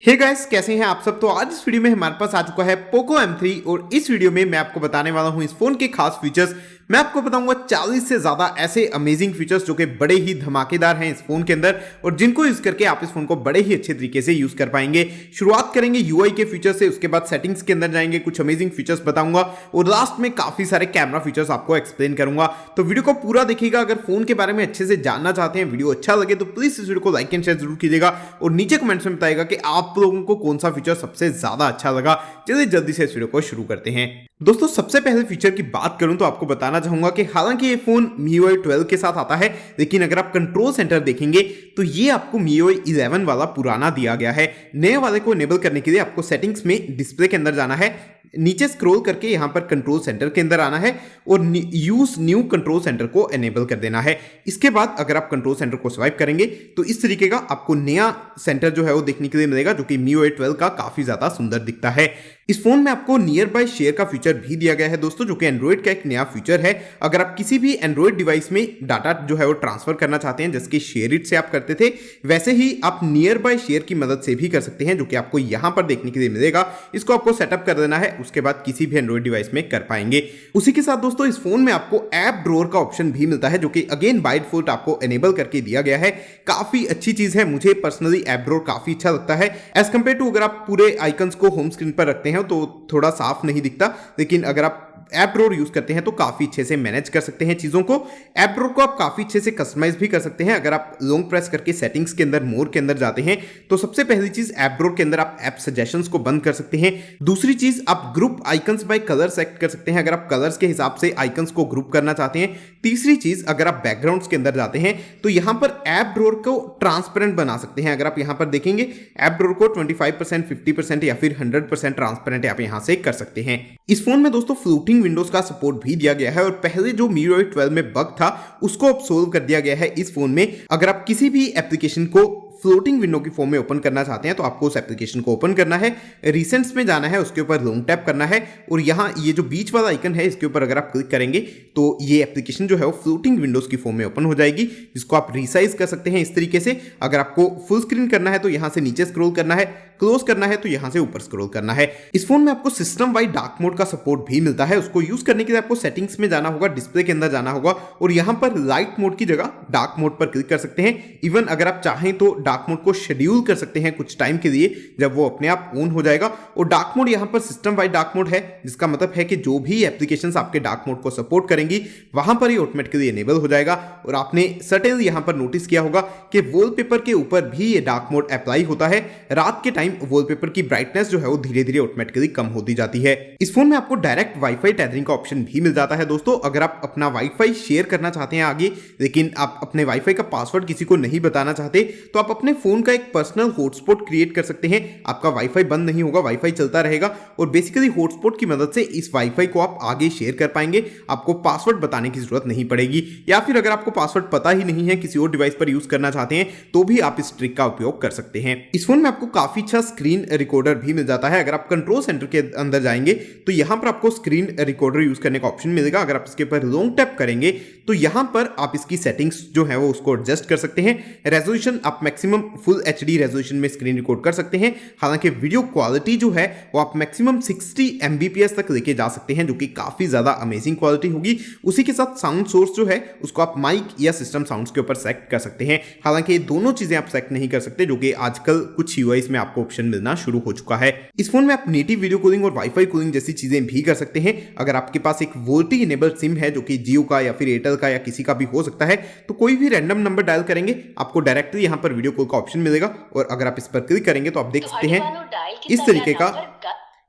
Hey guys, कैसे हैं आप सब। तो आज इस वीडियो में हमारे पास आ चुका है पोको M3 और इस वीडियो में मैं आपको बताने वाला हूं इस फोन के खास फीचर्स। मैं आपको बताऊंगा 40 से ज्यादा ऐसे अमेजिंग फीचर्स जो कि बड़े ही धमाकेदार हैं इस फोन के अंदर और जिनको यूज करके आप इस फोन को बड़े ही अच्छे तरीके से यूज कर पाएंगे। शुरुआत करेंगे यूआई के फीचर से, उसके बाद सेटिंग्स के अंदर जाएंगे, कुछ अमेजिंग फीचर्स बताऊंगा और लास्ट में काफी सारे कैमरा फीचर्स आपको एक्सप्लेन करूंगा। तो वीडियो को पूरा देखिएगा। अगर फोन के बारे में अच्छे से जानना चाहते हैं, वीडियो अच्छा लगे तो प्लीज इस वीडियो को लाइक एंड शेयर जरूर कीजिएगा और नीचे कमेंट्स में बताइएगा कि आप लोगों को कौन सा फीचर सबसे ज्यादा अच्छा लगा। चलिए जल्दी से इस वीडियो को शुरू करते हैं। दोस्तों, सबसे पहले फीचर की बात करूं तो आपको बताना चाहूंगा कि हालांकि ये फोन MIUI 12 के साथ आता है, लेकिन अगर आप कंट्रोल सेंटर देखेंगे तो ये आपको MIUI 11 वाला पुराना दिया गया है। नए वाले को इनेबल करने के लिए आपको सेटिंग्स में डिस्प्ले के अंदर जाना है, नीचे स्क्रॉल करके यहां पर कंट्रोल सेंटर के अंदर आना है और यूज न्यू कंट्रोल सेंटर को एनेबल कर देना है। इसके बाद अगर आप कंट्रोल सेंटर को स्वाइप करेंगे तो इस तरीके का आपको नया सेंटर जो है वो देखने के लिए मिलेगा, जो कि MIUI 12 का काफी ज्यादा सुंदर दिखता है। इस फोन में आपको नियर बाय शेयर का फीचर भी दिया गया है दोस्तों, जो कि एंड्रॉइड का एक नया फीचर है। अगर आप किसी भी एंड्रॉइड डिवाइस में डाटा जो है वो ट्रांसफर करना चाहते हैं, जैसे कि शेयर इट से आप करते थे, वैसे ही आप नियर बाय शेयर की मदद से भी कर सकते हैं, जो कि आपको यहां पर देखने के लिए मिलेगा। इसको आपको सेटअप कर देना है, उसके बाद किसी भी एंड्रॉइड डिवाइस में कर पाएंगे। उसी के साथ दोस्तों इस फोन में आपको ऐप ड्रॉअर का ऑप्शन भी मिलता है, जो कि अगेन बाय डिफॉल्ट आपको एनेबल करके दिया गया है। काफी अच्छी चीज है, मुझे पर्सनली ऐप ड्रॉअर काफी अच्छा लगता है एज कंपेयर टू अगर आप पूरे आइकन्स को होम स्क्रीन पर रखते हैं तो थोड़ा साफ नहीं दिखता, लेकिन अगर आप ऐप ड्रॉअर यूज करते हैं तो काफी अच्छे से मैनेज कर सकते हैं चीजों को। ऐप ड्रॉअर को आप काफी अच्छे से कस्टमाइज भी कर सकते हैं। अगर आप लॉन्ग प्रेस करके सेटिंग्स के अंदर मोर के अंदर जाते हैं तो सबसे पहली चीज ऐप ड्रॉअर के अंदर आप ऐप सजेशंस को बंद कर सकते हैं। दूसरी चीज आप group icons by colour select कर सकते हैं, अगर आप कलर्स के हिसाब से आइकन्स को ग्रुप करना चाहते हैं। तीसरी चीज, अगर आप बैकग्राउंड्स के अंदर जाते हैं तो यहां पर ऐप ड्रॉअर को ट्रांसपेरेंट बना सकते हैं। अगर आप यहां पर देखेंगे ऐप ड्रॉअर को 25%, 50% या फिर 100% ट्रांसपेरेंट आप यहां से कर सकते हैं। इस फोन में दोस्तों फ्लोटिंग विंडोज का सपोर्ट भी दिया गया है और पहले जो MIUI 12 में बग था उसको अब सोल्व कर दिया गया है इस फोन में। अगर आप किसी भी एप्लीकेशन को फ्लोटिंग विंडो की फॉर्म में ओपन करना चाहते हैं तो आपको उस एप्लीकेशन को ओपन करना है, रिसेंट्स में जाना है, उसके ऊपर लॉन्ग टैप करना है और यहाँ ये जो बीच वाला आइकन है इसके ऊपर अगर आप क्लिक करेंगे तो ये एप्लीकेशन जो है वो फ्लोटिंग विंडोज की फॉर्म में ओपन हो जाएगी, जिसको आप रिसाइज कर सकते हैं इस तरीके से। अगर आपको फुल स्क्रीन करना है तो यहाँ से नीचे स्क्रॉल करना है, क्लोज करना है तो यहाँ से ऊपर स्क्रॉल करना है। इस फोन में आपको सिस्टम वाइड डार्क मोड का सपोर्ट भी मिलता है। उसको यूज करने के लिए आपको सेटिंग्स में जाना होगा, डिस्प्ले के अंदर जाना होगा और यहाँ पर लाइट मोड की जगह डार्क मोड पर क्लिक कर सकते हैं। इवन अगर आप चाहें तो डार्क मोड को शेड्यूल कर सकते हैं कुछ टाइम के लिए, जब वो अपने आप ऑन हो जाएगा। और डार्क मोड यहाँ पर सिस्टम वाइड डार्क मोड है, जिसका मतलब है कि जो भी एप्लीकेशंस आपके डार्क मोड को सपोर्ट करेंगी वहां पर ही ऑटोमेटिकली एनेबल हो जाएगा। और आपने सर्टेनली यहाँ पर नोटिस किया होगा कि वॉलपेपर के ऊपर भी ये डार्क मोड अप्लाई होता है। रात के टाइम वॉलपेपर की ब्राइटनेस जो है वो धीरे धीरे ऑटोमेटिकली कम होती जाती है। इस फोन में आपको डायरेक्ट वाईफाई टेथरिंग का ऑप्शन भी मिल जाता है दोस्तों। अगर आप अपना वाईफाई शेयर करना चाहते हैं आगे, लेकिन आप अपने वाईफाई का पासवर्ड किसी को नहीं बताना चाहते, तो आप अपने फोन का एक पर्सनल हॉटस्पॉट क्रिएट कर सकते हैं। आपका वाईफाई बंद नहीं होगा, वाईफाई चलता रहेगा और बेसिकली हॉटस्पॉट की मदद से इस वाईफाई को आप आगे शेयर कर पाएंगे। आपको पासवर्ड बताने की जरूरत नहीं पड़ेगी, या फिर अगर आपको पासवर्ड पता ही नहीं है, किसी और डिवाइस पर यूज करना चाहते हैं, तो भी आप इस ट्रिक का उपयोग कर सकते हैं। इस फोन में आपको काफी अच्छा स्क्रीन रिकॉर्डर भी मिल जाता है। अगर आप कंट्रोल सेंटर के अंदर जाएंगे तो यहां पर आपको स्क्रीन रिकॉर्डर यूज करने का ऑप्शन मिलेगा। अगर आप इसके ऊपर लॉन्ग टैप करेंगे तो यहां पर आप इसकी सेटिंग्स जो है वो उसको एडजस्ट कर सकते हैं। रेजोल्यूशन आप मैक्सिमम फुल HD रेजोल्यूशन में स्क्रीन रिकॉर्ड कर सकते हैं। हालांकि वीडियो क्वालिटी जो है वो आप मैक्सिमम 60 Mbps तक लेके जा सकते हैं, जो कि काफी ज्यादा अमेजिंग क्वालिटी होगी। उसी के साथ साउंड सोर्स जो है उसको आप माइक या सिस्टम साउंड्स के ऊपर सेलेक्ट कर सकते हैं। हालांकि ये दोनों चीजें आप सेलेक्ट नहीं कर सकते, जो कि आजकल कुछ यूआईस में आपको ऑप्शन मिलना शुरू हो चुका है। इस फोन में आप नेटिव वीडियो कॉलिंग और वाईफाई कॉलिंग जैसी चीजें भी कर सकते हैं। अगर आपके पास एक वोल्टी इनेबल्ड सिम है, जो कि जियो का या फिर एयरटेल का या किसी का भी हो सकता है, तो कोई भी रैंडम नंबर डायल करेंगे आपको डायरेक्टली यहाँ पर वीडियो कॉल का ऑप्शन मिलेगा और अगर आप इस पर क्लिक करेंगे तो आप देख सकते हैं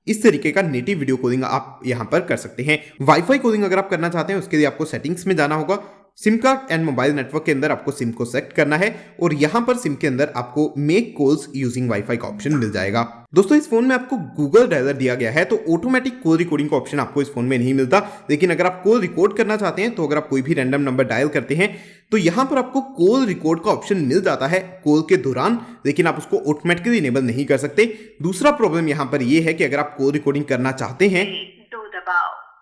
इस तरीके का नेटिव वीडियो कॉलिंग आप यहां पर कर सकते हैं। वाईफाई कॉलिंग अगर आप करना चाहते हैं उसके लिए आपको सेटिंग्स में जाना होगा, SIM card and mobile network के अंदर आपको सिम को सेलेक्ट करना है और यहां पर सिम के अंदर आपको मेक कॉल्स यूजिंग वाईफाई का ऑप्शन मिल जाएगा। दोस्तों इस फोन में आपको गूगल डायलर दिया गया है, तो ऑटोमेटिक कॉल रिकॉर्डिंग का ऑप्शन आपको इस फोन में नहीं मिलता। लेकिन अगर आप कॉल रिकॉर्ड करना चाहते हैं तो अगर आप कोई भी रैंडम नंबर डायल करते हैं तो यहां पर आपको कॉल रिकॉर्ड का ऑप्शन मिल जाता है कॉल के दौरान, लेकिन आप उसको ऑटोमेटिकली इनेबल नहीं कर सकते। दूसरा प्रॉब्लम यहां पर यह है कि अगर आप कॉल रिकॉर्डिंग करना चाहते हैं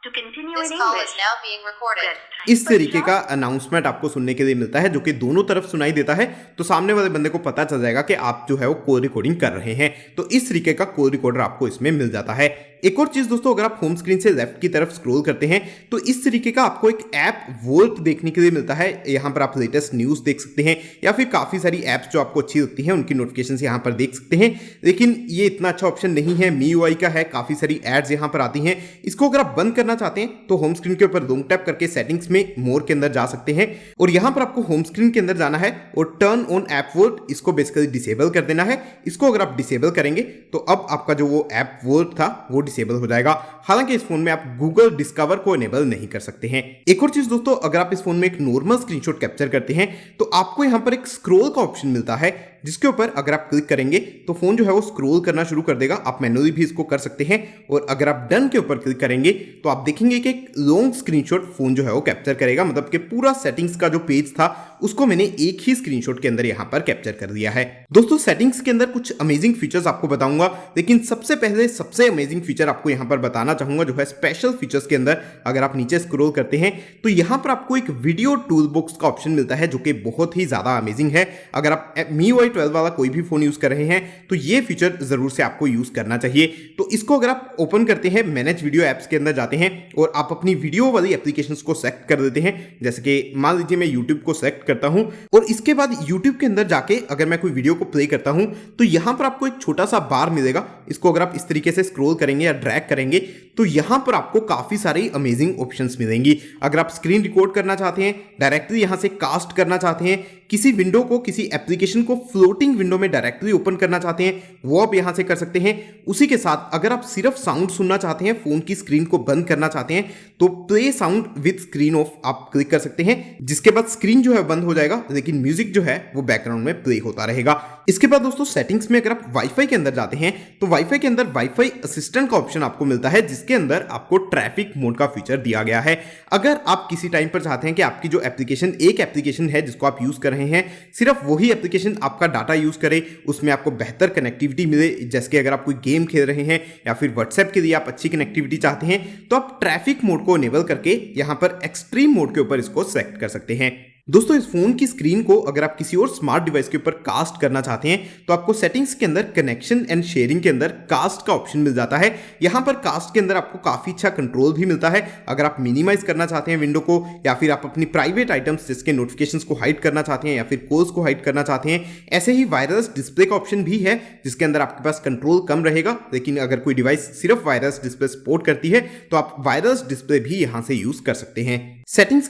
To continue This in call English, is now being recorded. good. इस तरीके का अनाउंसमेंट आपको सुनने के लिए मिलता है जो कि दोनों तरफ सुनाई देता है, तो सामने वाले बंदे को पता चल जाएगा कि आप जो है वो कॉल रिकॉर्डिंग कर रहे हैं। तो इस तरीके का कॉल रिकॉर्डर आपको इसमें मिल जाता है। एक और चीज दोस्तों, अगर आप होम स्क्रीन से लेफ्ट की तरफ स्क्रॉल करते हैं तो इस तरीके का आपको एक ऐप वॉल्ट देखने के लिए मिलता है। यहाँ पर आप लेटेस्ट न्यूज देख सकते हैं या फिर काफी सारी ऐप्स जो आपको अच्छी लगती हैं उनकी नोटिफिकेशन यहाँ पर देख सकते हैं। लेकिन ये इतना अच्छा ऑप्शन नहीं है, MIUI का है, काफी सारी एड्स यहाँ पर आती हैं। इसको अगर आप बंद करना चाहते हैं तो होम स्क्रीन के ऊपर लॉन्ग टैप करके सेटिंग्स में मोर के अंदर जा सकते हैं और यहाँ पर आपको होम स्क्रीन के अंदर जाना है और टर्न ऑन ऐप वॉल्ट, इसको बेसिकली डिसेबल कर देना है। इसको अगर आप डिसेबल करेंगे तो अब आपका जो वो ऐप वॉल्ट था वो डिसेबल हो जाएगा। हालांकि इस फोन में आप गूगल डिस्कवर को इनेबल नहीं कर सकते हैं। एक और चीज दोस्तों, अगर आप इस फोन में एक नॉर्मल स्क्रीनशॉट कैप्चर करते हैं तो आपको यहाँ पर एक स्क्रॉल का ऑप्शन मिलता है जिसके ऊपर अगर आप क्लिक करेंगे तो फोन जो है वो स्क्रॉल करना शुरू कर देगा। आप मैनुअली भी इसको कर सकते हैं और अगर आप डन के ऊपर क्लिक करेंगे तो आप देखेंगे कि एक लॉन्ग स्क्रीनशॉट फोन जो है वो कैप्चर करेगा। मतलब कि पूरा सेटिंग्स का जो पेज था उसको मैंने एक ही स्क्रीनशॉट के अंदर यहाँ पर कैप्चर कर दिया है। दोस्तों सेटिंग्स के अंदर कुछ अमेजिंग फीचर्स आपको बताऊंगा, लेकिन सबसे पहले सबसे अमेजिंग फीचर आपको यहाँ पर बताना चाहूंगा जो है स्पेशल फीचर्स के अंदर। अगर आप नीचे स्क्रॉल करते हैं तो यहाँ पर आपको एक वीडियो टूल बॉक्स का ऑप्शन मिलता है जो कि बहुत ही ज्यादा अमेजिंग है। अगर आप MIUI 12 वाला कोई भी फोन यूज कर रहे हैं तो ये फीचर जरूर से आपको यूज करना चाहिए। तो इसको अगर आप ओपन करते हैं, मैनेज वीडियो एप्स के अंदर जाते हैं और आप अपनी वीडियो वाली एप्लीकेशंस को सेलेक्ट कर देते हैं। जैसे कि मान लीजिए मैं YouTube को सेलेक्ट करता हूं और इसके बाद YouTube के अंदर जाके अगर मैं कोई वीडियो को प्ले करता हूं तो यहां पर आपको एक छोटा सा बार मिलेगा। इसको अगर आप इस तरीके से स्क्रॉल करेंगे या ड्रैग करेंगे तो यहां पर आपको काफी सारी अमेजिंग ऑप्शंस मिलेंगी। अगर आप स्क्रीन रिकॉर्ड करना चाहते हैं, डायरेक्टली यहां से कास्ट करना चाहते हैं, किसी विंडो को, किसी एप्लीकेशन को फ्लोटिंग विंडो में डायरेक्टली ओपन करना चाहते हैं, वो आप यहां से कर सकते हैं। उसी के साथ अगर आप सिर्फ साउंड सुनना चाहते हैं, फोन की स्क्रीन को बंद करना चाहते हैं तो play sound with screen of आप क्लिक कर सकते हैं, जिसके बाद स्क्रीन जो है बंद हो जाएगा लेकिन म्यूजिक जो है वो बैकग्राउंड में प्ले होता रहेगा। इसके बाद दोस्तों सेटिंग्स में अगर आप वाईफाई के अंदर जाते हैं तो वाईफाई के अंदर वाईफाई असिस्टेंट का ऑप्शन आपको मिलता है जिसके अंदर आपको ट्रैफिक मोड का फीचर दिया गया है। अगर आप किसी टाइम पर चाहते हैं कि आपकी जो एक एप्लीकेशन है जिसको आप यूज कर रहे हैं सिर्फ वही एप्लीकेशन आपका डाटा यूज करे, उसमें आपको बेहतर कनेक्टिविटी मिले, जैसे कि अगर आप कोई गेम खेल रहे हैं या फिर व्हाट्सएप के लिए आप अच्छी कनेक्टिविटी चाहते हैं तो आप ट्रैफिक मोड को इनेबल करके यहां पर एक्सट्रीम मोड के ऊपर इसको सेलेक्ट कर सकते हैं। दोस्तों इस फोन की स्क्रीन को अगर आप किसी और स्मार्ट डिवाइस के ऊपर कास्ट करना चाहते हैं तो आपको सेटिंग्स के अंदर कनेक्शन एंड शेयरिंग के अंदर कास्ट का ऑप्शन मिल जाता है। यहां पर कास्ट के अंदर आपको काफी अच्छा कंट्रोल भी मिलता है। अगर आप मिनिमाइज करना चाहते हैं विंडो को या फिर आप अपनी प्राइवेट आइटम्स जिसके नोटिफिकेशंस को हाइड करना चाहते हैं या फिर कॉल्स को हाइड करना चाहते हैं, ऐसे ही वायरलेस डिस्प्ले का ऑप्शन भी है जिसके अंदर आपके पास कंट्रोल कम रहेगा। लेकिन अगर कोई डिवाइस सिर्फ वायरलेस डिस्प्ले सपोर्ट करती है तो आप वायरलेस डिस्प्ले भी यहां से यूज कर सकते हैं। सेटिंग्स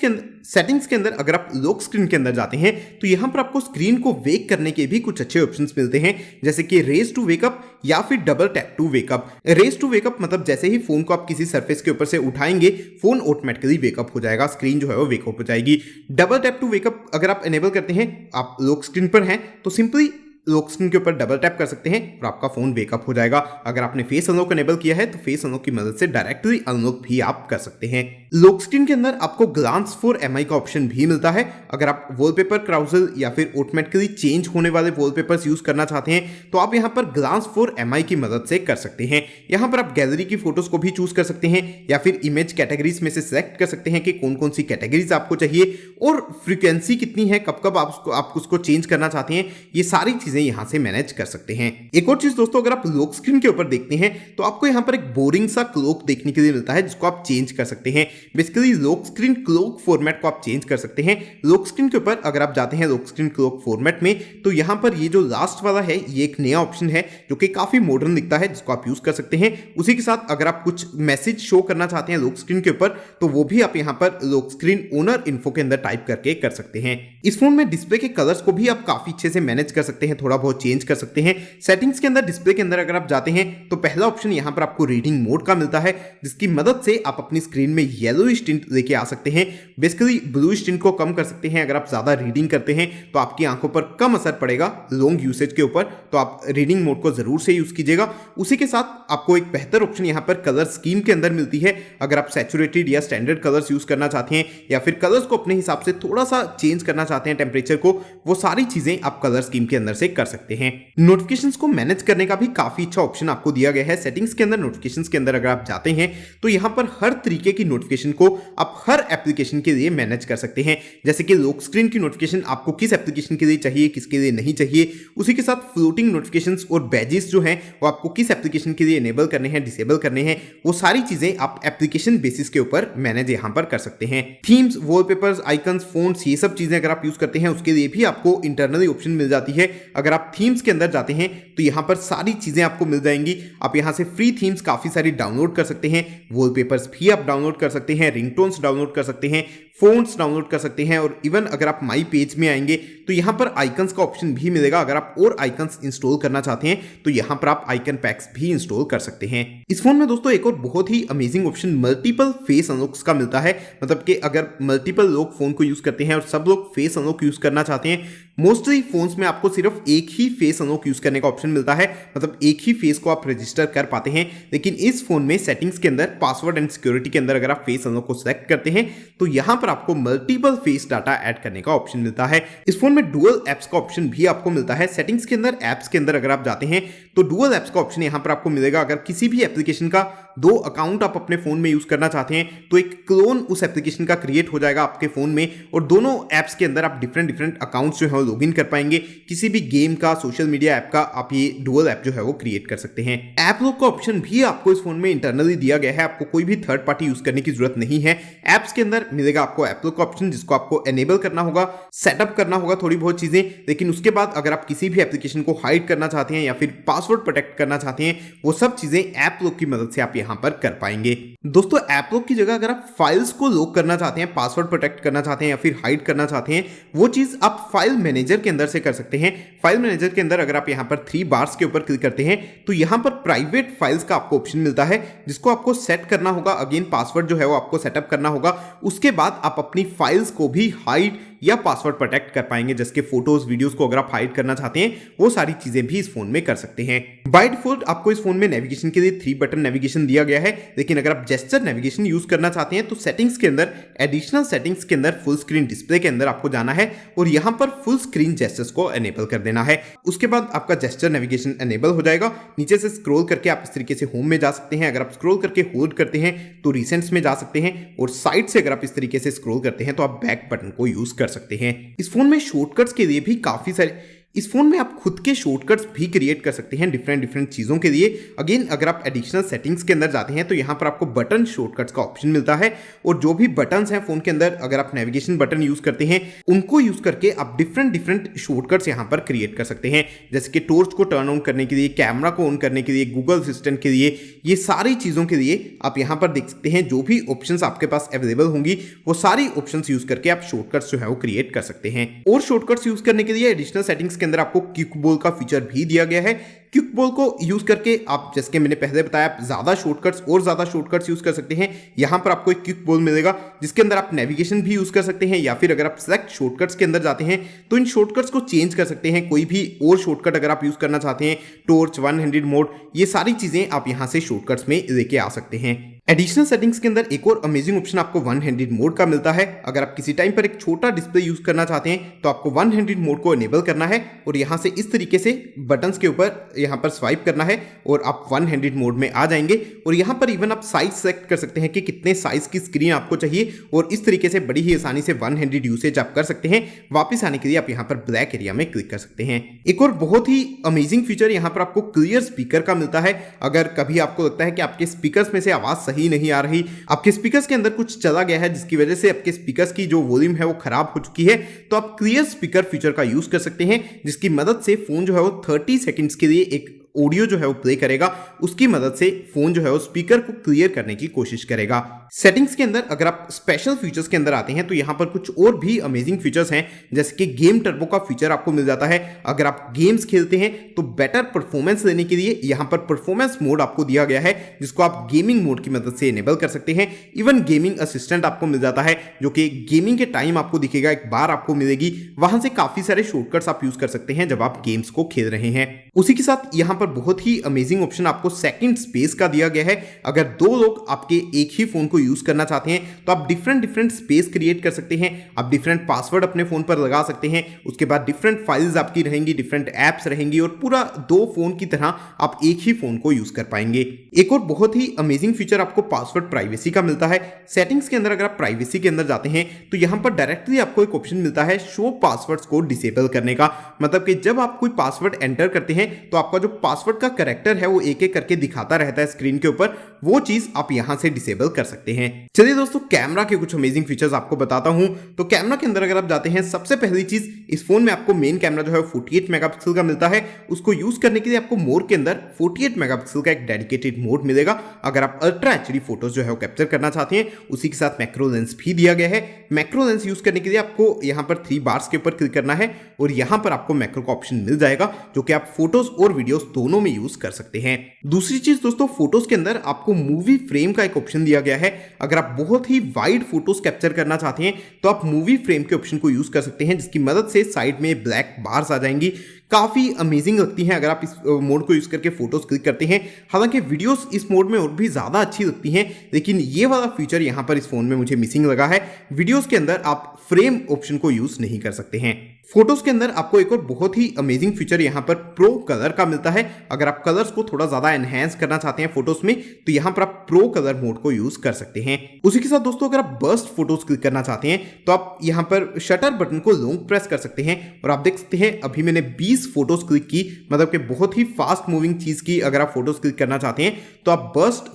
के अंदर अगर आप लॉक स्क्रीन के अंदर जाते हैं तो यहां पर आपको स्क्रीन को वेक करने के भी कुछ अच्छे ऑप्शंस मिलते हैं, जैसे कि रेज टू वेकअप या फिर double tap to wake up. Raise to wake up मतलब जैसे ही फोन को आप किसी सरफेस के ऊपर से उठाएंगे फोन ऑटोमेटिकली वेकअप हो जाएगा, स्क्रीन जो है वो वेकअप हो जाएगी। डबल टैप टू वेकअप अगर आप एनेबल करते हैं, आप लॉक स्क्रीन पर हैं तो सिंपली लॉक स्क्रीन के ऊपर डबल टैप कर सकते हैं और आपका फोन वेकअप हो जाएगा। अगर आपने फेस अनलॉक एनेबल किया है तो फेस अनलॉक की मदद से डायरेक्टली अनलॉक भी आप कर सकते हैं। लॉक स्क्रीन के अंदर आपको ग्लांस फॉर एमआई का ऑप्शन भी मिलता है। अगर आप वॉलपेपर क्राउजल या फिर ऑटोमेटिकली चेंज होने वाले वॉलपेपर्स यूज करना चाहते हैं तो आप यहां पर ग्लांस फॉर एमआई की मदद से कर सकते हैं। यहां पर आप गैलरी की फोटोज को भी चूज कर सकते हैं या फिर इमेज कैटेगरीज में से सिलेक्ट कर सकते हैं कि कौन कौन सी कैटेगरीज आपको चाहिए और फ्रीक्वेंसी कितनी है, कब कब आप उसको चेंज करना चाहते हैं, ये सारी चीजें यहां से मैनेज कर सकते हैं। एक और चीज दोस्तों, अगर आप लॉक स्क्रीन के ऊपर देखते हैं तो आपको यहां पर एक बोरिंग सा क्लॉक देखने के लिए मिलता है जिसको आप चेंज कर सकते हैं। Basically lock screen clock format को आप चेंज कर सकते हैं। लॉक स्क्रीन के ऊपर अगर आप जाते हैं लॉक स्क्रीन क्लॉक फॉर्मेट में तो यहां पर ये जो लास्ट वाला है ये एक नया ऑप्शन है जो कि काफी मॉडर्न दिखता है जिसको आप यूज कर सकते हैं। उसी के साथ अगर आप कुछ मैसेज शो करना चाहते हैं लॉक स्क्रीन के ऊपर तो वो भी आप यहां पर लॉक स्क्रीन ओनर इन्फो के अंदर टाइप करके कर सकते हैं। इस फोन में डिस्प्ले के कलर्स को भी आप काफी अच्छे से मैनेज कर सकते हैं, थोड़ा बहुत चेंज कर सकते हैं। सेटिंग्स के अंदर डिस्प्ले के अंदर अगर आप जाते हैं तो पहला ऑप्शन यहां पर आपको रीडिंग मोड का मिलता है जिसकी मदद से आप अपनी स्क्रीन में येलो टिंट लेके आ सकते हैं। बेसिकली ब्लू टिंट को कम कर सकते हैं। अगर आप ज्यादा रीडिंग करते हैं तो आपकी आंखों पर कम असर पड़ेगा लॉन्ग यूसेज के ऊपर, तो आप रीडिंग मोड को जरूर से यूज कीजिएगा। उसी के साथ आपको एक बेहतर ऑप्शन यहां पर कलर स्कीम के अंदर मिलती है। अगर आप सैचुरेटेड या स्टैंडर्ड कलर्स यूज करना चाहते हैं या फिर कलर्स को अपने हिसाब से थोड़ा सा चेंज करना चाहते हैं टेम्परेचर को, वो सारी चीजें आप कलर स्कीम के अंदर से कर सकते हैं। नोटिफिकेशंस को मैनेज करने का भी काफी अच्छा ऑप्शन आपको दिया गया है। सेटिंग्स के अंदर नोटिफिकेशंस के अंदर अगर आप जाते हैं तो यहाँ पर हर तरीके की नोटिफिकेशन को आप हर एप्लीकेशन के लिए मैनेज कर सकते हैं। जैसे कि लॉक स्क्रीन की नोटिफिकेशन आपको किस एप्लीकेशन के लिए चाहिए, किसके लिए नहीं चाहिए। उसी के साथ फ्लोटिंग नोटिफिकेशंस और बैजेस जो हैं वो आपको किस एप्लीकेशन के लिए इनेबल करने हैं, डिसेबल करने हैं, वो सारी चीजें आप एप्लीकेशन बेसिस के ऊपर मैनेज यहाँ पर कर सकते हैं। थीम्स, वॉलपेपर्स, आइकन्स, फोन्ट्स, ये सब चीजें अगर आप यूज करते हैं उसके लिए भी आपको इंटरनली ऑप्शन मिल जाती है। अगर आप थीम्स के अंदर जाते हैं तो यहाँ पर सारी चीजें आपको मिल जाएंगी। आप यहाँ से फ्री थीम्स काफी सारी डाउनलोड कर सकते हैं, वॉलपेपर्स भी आप डाउनलोड कर सकते हैं, रिंगटोन्स डाउनलोड कर सकते हैं, फोन्ट्स डाउनलोड कर सकते हैं और इवन अगर आप माई पेज में आएंगे तो यहाँ पर आइकन्स का ऑप्शन भी मिलेगा। अगर आप और आइकन्स इंस्टॉल करना चाहते हैं तो यहाँ पर आप आइकन पैक्स भी इंस्टॉल कर सकते हैं। इस फोन में दोस्तों एक और बहुत ही amazing option multiple face unlocks का मिलता है। मतलब कि अगर मल्टीपल लोग फोन को यूज करते हैं और सब लोग फेस अनलॉक यूज करना चाहते हैं, मोस्टली फोन्स में आपको सिर्फ एक ही फेस अनलॉक यूज करने का ऑप्शन मिलता है, मतलब एक ही फेस को आप रजिस्टर कर पाते हैं। लेकिन इस फोन में सेटिंग्स के अंदर पासवर्ड एंड सिक्योरिटी के अंदर अगर आप फेस अनलॉक को सिलेक्ट करते हैं तो यहाँ पर आपको मल्टीपल फेस डाटा ऐड करने का ऑप्शन मिलता है। इस फोन में डुअल एप्स का ऑप्शन भी आपको मिलता है। सेटिंग्स के अंदर एप्स के अंदर अगर आप जाते हैं तो डुअल एप्स का ऑप्शन यहाँ पर आपको मिलेगा। अगर किसी भी एप्लीकेशन का 2 अकाउंट आप अपने फोन में यूज करना चाहते हैं तो एक क्लोन उस एप्लीकेशन का क्रिएट हो जाएगा आपके फोन में और दोनों एप्स के अंदर आप डिफरेंट अकाउंट्स जो है वो लॉगिन कर पाएंगे। किसी भी गेम का, सोशल मीडिया ऐप का आप ये डुअल ऐप जो है वो क्रिएट कर सकते हैं। ऐप लॉक का ऑप्शन भी आपको इस फोन में इंटरनली दिया गया है। आपको कोई भी थर्ड पार्टी यूज करने की जरूरत नहीं है। एप्स के अंदर मिलेगा आपको ऐप लॉक का ऑप्शन, जिसको आपको एनेबल करना होगा, सेटअप करना होगा थोड़ी बहुत चीजें। लेकिन उसके बाद अगर आप किसी भी एप्लीकेशन को हाइड करना चाहते हैं या फिर पासवर्ड प्रोटेक्ट करना चाहते हैं, वो सब चीजें ऐप लॉक की मदद से आप यहां पर कर पाएंगे। दोस्तों ऐप लॉक की जगह अगर आप फाइल्स को लॉक करना चाहते हैं, पासवर्ड प्रोटेक्ट करना चाहते हैं या फिर हाइड करना चाहते हैं, वो चीज आप फाइल मैनेजर के अंदर से कर सकते हैं। फाइल मैनेजर के अंदर अगर आप यहां पर 3 बार्स के ऊपर क्लिक करते हैं तो यहां पर प्राइवेट फाइल्स का आपको ऑप्शन मिलता है, जिसको आपको सेट करना होगा। अगेन पासवर्ड जो है वो आपको सेटअप करना होगा। उसके बाद आप अपनी फाइल्स को भी हाइड या पासवर्ड प्रोटेक्ट कर पाएंगे। जैसे कि फोटोज, वीडियोस को अगर आप हाइड करना चाहते हैं, वो सारी चीजें भी इस फोन में कर सकते हैं। बाय डिफॉल्ट आपको इस फोन में नेविगेशन के लिए 3 बटन नेविगेशन दिया गया है। लेकिन अगर आप जेस्चर नेविगेशन यूज करना चाहते हैं तो सेटिंग्स के अंदर, एडिशनल सेटिंग्स के अंदर फुल स्क्रीन डिस्प्ले के अंदर आपको जाना है और यहां पर फुल स्क्रीन जेस्चर्स को एनेबल कर देना है। उसके बाद आपका जेस्चर नेविगेशन एनेबल हो जाएगा। नीचे से स्क्रॉल करके आप इस तरीके से होम में जा सकते हैं। अगर आप स्क्रॉल करके होल्ड करते हैं तो रिसेंट्स में जा सकते हैं और साइड से अगर आप इस तरीके से स्क्रॉल करते हैं तो आप बैक बटन को यूज कर सकते हैं। इस फोन में शॉर्टकट्स के लिए भी काफी सारे, इस फोन में आप खुद के शॉर्टकट्स भी क्रिएट कर सकते हैं डिफरेंट चीजों के लिए। अगेन अगर आप एडिशनल सेटिंग्स के अंदर जाते हैं तो यहां पर आपको बटन शॉर्टकट्स का ऑप्शन मिलता है और जो भी बटन्स हैं फोन के अंदर, अगर आप नेविगेशन बटन यूज करते हैं उनको यूज करके आप डिफरेंट शॉर्टकट्स यहां पर क्रिएट कर सकते हैं। जैसे कि टॉर्च को टर्न ऑन करने के लिए, कैमरा को ऑन करने के लिए, गूगल असिस्टेंट के लिए, ये सारी चीजों के लिए आप यहां पर देख सकते हैं। जो भी ऑप्शंस आपके पास अवेलेबल होंगी वो सारी ऑप्शंस यूज करके आप शॉर्टकट्स जो है वो क्रिएट कर सकते हैं। और शॉर्टकट्स यूज करने के लिए एडिशनल सेटिंग्स के अंदर आपको क्विक बॉल का फीचर भी दिया गया है। क्विक बॉल को यूज करके आप, जैसे कि मैंने पहले बताया, आप ज्यादा शॉर्टकट्स यूज कर सकते हैं। यहां पर आपको एक क्विक बॉल मिलेगा जिसके अंदर आप नेविगेशन भी यूज कर सकते हैं या फिर अगर आप सिलेक्ट शॉर्टकट्स के अंदर जाते हैं तो इन शॉर्टकट्स को चेंज कर सकते हैं। कोई भी और शॉर्टकट अगर आप यूज करना चाहते हैं, टॉर्च, वन हैंडेड मोड, ये सारी चीजें आप यहां से शॉर्टकट्स में लेके आ सकते हैं। एडिशनल सेटिंग्स के अंदर एक और अमेजिंग ऑप्शन आपको वन हैंडेड मोड का मिलता है। अगर आप किसी टाइम पर एक छोटा डिस्प्ले यूज करना चाहते हैं तो आपको वन हैंडेड मोड को एनेबल करना है और यहां से इस तरीके से बटन्स के ऊपर यहां पर स्वाइप करना है और आप वन हैंडेड मोड में आ जाएंगे। और यहां पर इवन आप साइज सेलेक्ट कर सकते हैं कि कितने साइज की स्क्रीन आपको चाहिए और इस तरीके से बड़ी ही आसानी से वन हैंडेड यूसेज आप कर सकते हैं। वापस आने के लिए आप यहां पर ब्लैक एरिया में क्लिक कर सकते हैं। एक और बहुत ही अमेजिंग फीचर यहां पर आपको क्लियर स्पीकर का मिलता है। अगर कभी आपको लगता है कि आपके स्पीकर्स में से आवाज सही नहीं आ रही, आपके स्पीकर्स के अंदर कुछ चला गया है जिसकी वजह से आपके स्पीकर्स की जो वॉल्यूम है वो खराब हो चुकी है, तो आप क्लियर स्पीकर फीचर का यूज कर सकते हैं, जिसकी मदद से फोन जो है वो 30 सेकंड्स के लिए एक ऑडियो जो है वो प्ले करेगा। उसकी मदद से फोन जो है वो स्पीकर को क्लियर करने की कोशिश करेगा। सेटिंग्स के अंदर अगर आप स्पेशल फीचर्स के अंदर आते हैं तो यहां पर कुछ और भी अमेजिंग फीचर्स हैं, जैसे कि गेम टर्बो का फीचर आपको मिल जाता है। अगर आप गेम्स खेलते हैं तो बेटर परफॉर्मेंस लेने के लिए यहां पर परफॉर्मेंस मोड आपको दिया गया है, जिसको आप गेमिंग मोड की मदद से इनेबल कर सकते हैं। इवन गेमिंग असिस्टेंट आपको मिल जाता है, जो कि गेमिंग के टाइम आपको दिखेगा, एक बार आपको मिलेगी, वहां से काफी सारे शॉर्टकट्स आप यूज कर सकते हैं जब आप गेम्स को खेल रहे हैं। उसी के साथ यहां पर पर बहुत ही अमेजिंग ऑप्शन आपको सेकंड स्पेस का दिया गया है। अगर दो लोग आपके एक ही फोन को यूज करना चाहते हैं तो आप डिफरेंट स्पेस क्रिएट कर सकते हैं। आप डिफरेंट पासवर्ड अपने फोन पर लगा सकते हैं। उसके बाद डिफरेंट फाइल्स आपकी रहेंगी, डिफरेंट एप्स रहेंगी और पूरा दो फोन की तरह आप एक ही फोन को यूज कर पाएंगे। एक और बहुत ही अमेजिंग फीचर आपको पासवर्ड प्राइवेसी का मिलता है। सेटिंग्स के अंदर अगर आप प्राइवेसी के अंदर जाते हैं तो यहां पर डायरेक्टली आपको एक ऑप्शन मिलता है शो पासवर्ड्स को डिसेबल करने का। मतलब कि जब आप कोई पासवर्ड एंटर करते हैं तो आपका जो पासवर्ड का कैरेक्टर है वो एक एक करके दिखाता रहता है स्क्रीन के ऊपर, वो चीज आप यहां से डिसेबल कर सकते हैं। चलिए दोस्तों, कैमरा के कुछ अमेजिंग फीचर्स आपको बताता हूं। तो कैमरा के अंदर अगर आप जाते हैं, सबसे पहली चीज इस फोन में आपको मेन कैमरा जो है 48 मेगापिक्सल का मिलता है। उसको यूज करने के लिए आपको मोर के अंदर 48 मेगापिक्सल का एक डेडिकेटेड मोड मिलेगा। अगर आप अल्ट्रा एचडी फोटोज जो है वो कैप्चर करना चाहते हैं, उसी के साथ मैक्रो लेंस भी दिया गया है। मैक्रो लेंस यूज करने के लिए आपको यहां पर 3 बार्स के ऊपर क्लिक करना है और यहां पर आपको मैक्रो का ऑप्शन मिल जाएगा, जो कि आप फोटोज और वीडियोस दोनों में यूज कर सकते हैं। दूसरी चीज दोस्तों, फोटोज के अंदर आपको मूवी फ्रेम का एक ऑप्शन दिया गया है। अगर आप बहुत ही वाइड फोटोज कैप्चर करना चाहते हैं तो आप मूवी फ्रेम के ऑप्शन को यूज कर सकते हैं, जिसकी मदद से साइड में ब्लैक बार्स आ जाएंगी। काफी अमेजिंग लगती हैं अगर आप इस मोड को यूज करके फोटोज क्लिक करते हैं। हालांकि वीडियोस इस मोड में और भी ज्यादा अच्छी लगती हैं, लेकिन ये वाला फीचर यहां पर इस फोन में मुझे मिसिंग लगा है। वीडियोस के अंदर आप फ्रेम ऑप्शन को यूज नहीं कर सकते हैं। फोटोज के अंदर आपको एक और बहुत ही अमेजिंग फीचर यहां पर प्रो कलर का मिलता है। अगर आप कलर्स को थोड़ा ज्यादा एनहेंस करना चाहते हैं फोटोज में, तो यहां पर आप प्रो कलर मोड को यूज कर सकते हैं। उसी के साथ दोस्तों, अगर आप बर्स्ट फोटोज क्लिक करना चाहते हैं तो आप यहां पर शटर बटन को लॉन्ग प्रेस कर सकते हैं और आप देख सकते हैं अभी मैंने 20 फोटोज क्लिक की। मतलब कि बहुत ही फास्ट मूविंग चीज की अगर आप फोटोज क्लिक करना चाहते हैं तो आप बर्स्ट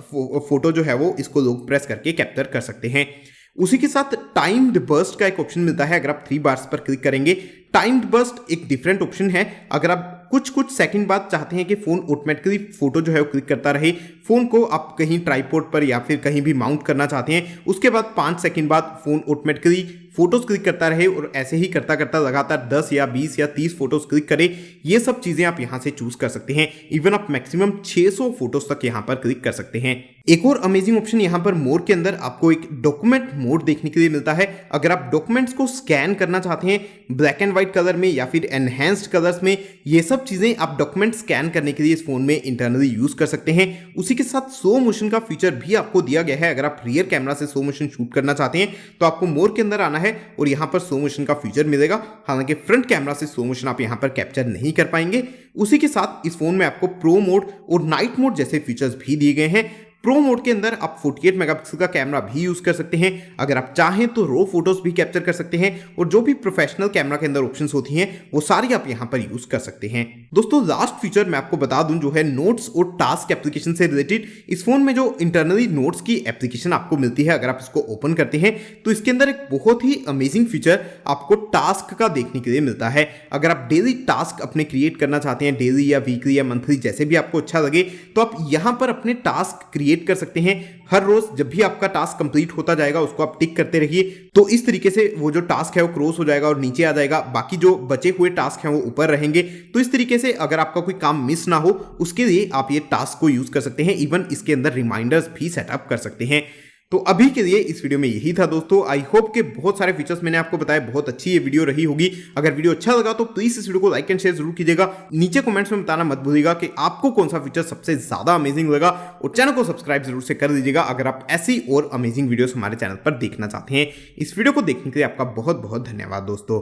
फोटो जो है वो इसको लॉन्ग प्रेस करके कैप्चर कर सकते हैं। उसी के साथ टाइम्ड बर्स्ट का एक ऑप्शन मिलता है। अगर आप 3 बार्स पर क्लिक करेंगे, टाइम्ड बर्स्ट एक डिफरेंट ऑप्शन है। अगर आप कुछ सेकंड बाद चाहते हैं कि फोन ऑटोमेटिकली फोटो जो है वो क्लिक करता रहे, फोन को आप कहीं ट्राइपॉड पर या फिर कहीं भी माउंट करना चाहते हैं, उसके बाद 5 सेकंड बाद फोन ऑटोमेटिकली फोटोज क्लिक करता रहे और ऐसे ही करता करता लगातार 10 या 20 या 30 फोटोज क्लिक करे, ये सब चीजें आप यहां से चूज कर सकते हैं। इवन आप मैक्सिमम 600 फोटोज तक यहां पर क्लिक कर सकते हैं। एक और अमेजिंग ऑप्शन यहां पर मोर के अंदर आपको एक डॉक्यूमेंट मोड देखने के लिए मिलता है। अगर आप डॉक्यूमेंट्स को स्कैन करना चाहते हैं ब्लैक एंड व्हाइट कलर में या फिर एनहेंस्ड कलर्स में, ये सब चीजें आप डॉक्यूमेंट स्कैन करने के लिए इस फोन में इंटरनली यूज कर सकते हैं। उसी के साथ स्लो मोशन का फीचर भी आपको दिया गया है। अगर आप रियर कैमरा से स्लो मोशन शूट करना चाहते हैं तो आपको मोर के अंदर आना है और यहां पर स्लो मोशन का फीचर मिलेगा। हालांकि फ्रंट कैमरा से स्लो मोशन आप यहां पर कैप्चर नहीं कर पाएंगे। उसी के साथ इस फोन में आपको प्रो मोड और नाइट मोड जैसे फीचर्स भी दिए गए हैं। प्रो मोड के अंदर आप 48 मेगापिक्सल का कैमरा भी यूज कर सकते हैं। अगर आप चाहें तो रो फोटोज भी कैप्चर कर सकते हैं और जो भी प्रोफेशनल कैमरा के अंदर ऑप्शंस होती हैं वो सारी आप यहां पर यूज कर सकते हैं। दोस्तों, लास्ट फीचर मैं आपको बता दूं जो है नोट्स और टास्क एप्लीकेशन से रिलेटेड। इस फोन में जो इंटरनली नोट्स की एप्लीकेशन आपको मिलती है, अगर आप इसको ओपन करते हैं तो इसके अंदर एक बहुत ही अमेजिंग फीचर आपको टास्क का देखने के लिए मिलता है। अगर आप डेली टास्क अपने क्रिएट करना चाहते हैं, डेली या वीकली या मंथली जैसे भी आपको अच्छा लगे, तो आप यहां पर अपने टास्क क्रिएट कर सकते हैं। हर रोज जब भी आपका टास्क कंप्लीट होता जाएगा उसको आप टिक करते रहिए, तो इस तरीके से वो जो टास्क है वो क्रॉस हो जाएगा और नीचे आ जाएगा। बाकी जो बचे हुए टास्क हैं वो ऊपर रहेंगे। तो इस तरीके से अगर आपका कोई काम मिस ना हो उसके लिए आप ये टास्क को यूज कर सकते हैं। इवन इसके अंदर रिमाइंडर्स भी सेटअप कर सकते हैं। तो अभी के लिए इस वीडियो में यही था दोस्तों। आई होप के बहुत सारे फीचर्स मैंने आपको बताए, बहुत अच्छी ये वीडियो रही होगी। अगर वीडियो अच्छा लगा तो प्लीज इस वीडियो को लाइक एंड शेयर जरूर कीजिएगा। नीचे कमेंट्स में बताना मत भूलिएगा कि आपको कौन सा फीचर सबसे ज्यादा अमेजिंग लगा और चैनल को सब्सक्राइब जरूर से कर दीजिएगा अगर आप ऐसी और अमेजिंग वीडियोस हमारे चैनल पर देखना चाहते हैं। इस वीडियो को देखने के लिए आपका बहुत बहुत धन्यवाद दोस्तों।